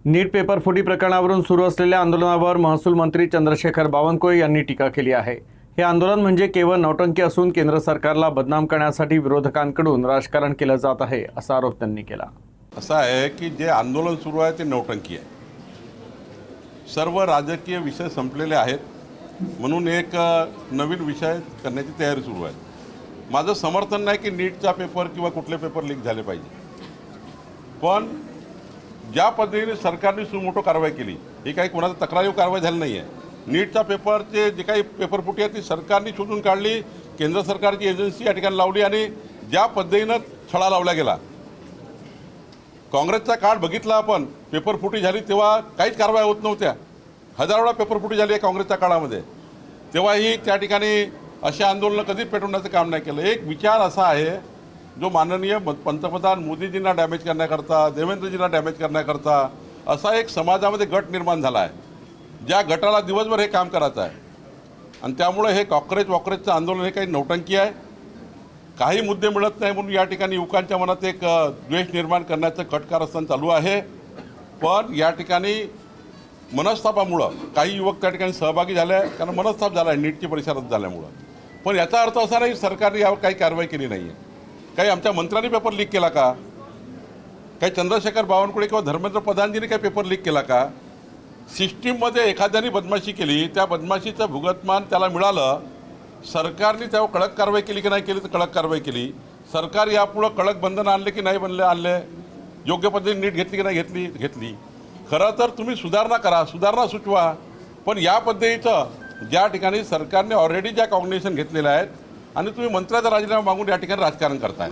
नीट paper फुटी प्रकरणावरून सुरू असलेल्या आंदोलनावर महसूल मंत्री चंद्रशेखर बावनकुळे यांनी टीका केली आहे। हे आंदोलन म्हणजे केवळ नौटंकी असून केंद्र सरकारला बदनाम करण्यासाठी विरोधकांकडून राजकारण केलं जात आहे असा आरोप त्यांनी केला। असं आहे की जे आंदोलन सुरू आहे ते नौटंकी आहे। सर्व राजकीय विषय संपलेले आहेत म्हणून एक नवीन विषय करण्याची तयारी सुरू आहे। माझं समर्थन नाही की नीटचा पेपर किंवा कुठले पेपर लीक झाले पाहिजे, पण ज्या पद्धतीने सरकारने सुमोटो कारवाई केली ही काही कोणाचा तक्रारीव कारवाई झाली नाही आहे। नीटच्या पेपरचे जे काही पेपर फुटी आहे ती सरकारने शोधून काढली, केंद्र सरकारची एजन्सी या ठिकाणी लावली आणि ज्या पद्धतीनं छळा लावला गेला। काँग्रेसचा काळ बघितला आपण, पेपर फुटी झाली तेव्हा काहीच कारवाई होत नव्हत्या। हजारो वेळा पेपर फुटी झाली आहे काँग्रेसच्या काळामध्ये, तेव्हाही त्या ठिकाणी असे आंदोलन कधीच पेटवण्याचं काम नाही केलं। एक विचार असा आहे जो माननीय पंतप्रधान मोदीजींना डॅमेज करण्याकरता, देवेंद्रजींना डॅमेज करण्याकरता असा एक समाजामध्ये गट निर्माण झाला आहे, ज्या गटाला दिवसभर हे काम करायचं आहे। आणि त्यामुळे हे कॉकरेजचं आंदोलन हे काही नौटंकी आहे। काही मुद्दे मिळत नाही म्हणून या ठिकाणी युवकांच्या मनात एक द्वेष निर्माण करण्याचं कट कारस्थान चालू आहे। पण या ठिकाणी मनस्तापामुळं काही युवक त्या ठिकाणी सहभागी झाले आहे, कारण मनस्ताप झाला आहे नीटची परीक्षा रद्द झाल्यामुळं। पण याचा अर्थ असा नाही सरकारने यावर काही कारवाई केली नाही आहे। काही आमच्या मंत्र्यांनी पेपर लीक केला का? काही चंद्रशेखर बावनकुळे किंवा धर्मेंद्र प्रधानजींनी काही पेपर लीक केला का? सिस्टीममध्ये एखाद्याने बदमाशी केली, त्या बदमाशीचं भुगतमान त्याला मिळालं, सरकारने त्यावर कडक कारवाई केली की नाही केली? तर कडक कारवाई केली। सरकार यापुढं कडक बंधनं आणले की नाही आणले? योग्य पद्धतीने नीट घेतली की नाही घेतली? खरं तर तुम्ही सुधारणा करा, सुधारणा सुचवा, पण या पद्धतीचं ज्या ठिकाणी सरकारने ऑलरेडी ज्या कॉग्निशन घेतलेल्या आहेत आणि तुम्ही मंत्र्याचा राजीनामा मागून या ठिकाणी राजकारण करताय।